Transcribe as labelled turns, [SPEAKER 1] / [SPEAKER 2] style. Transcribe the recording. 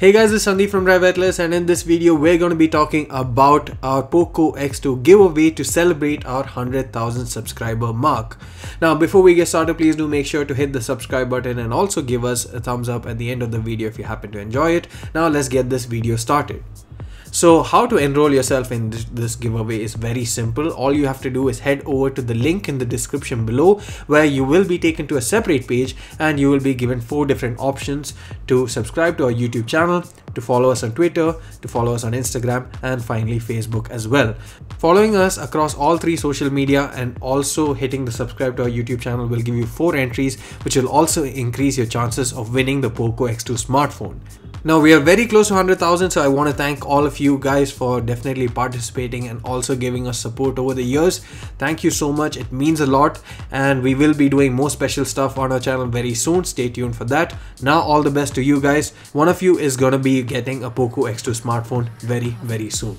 [SPEAKER 1] Hey guys, this is Sandeep from RevAtlas, and in this video we're going to be talking about our Poco X2 giveaway to celebrate our 100,000 subscriber mark. Now before we get started, please do make sure to hit the subscribe button and also give us a thumbs up at the end of the video if you happen to enjoy it. Now let's get this video started. So how to enroll yourself in this giveaway is very simple. All you have to do is head over to the link in the description below, where you will be taken to a separate page and you will be given 4 different options to subscribe to our YouTube channel, to follow us on Twitter, to follow us on Instagram, and finally Facebook as well. Following us across all 3 social media and also hitting the subscribe to our YouTube channel will give you 4 entries, which will also increase your chances of winning the Poco X2 smartphone. Now we are very close to 100,000, so I want to thank all of you guys for definitely participating and also giving us support over the years. Thank you so much, it means a lot, and we will be doing more special stuff on our channel very soon. Stay tuned for that. Now all the best to you guys. One of you is gonna be getting a Poco X2 smartphone very soon.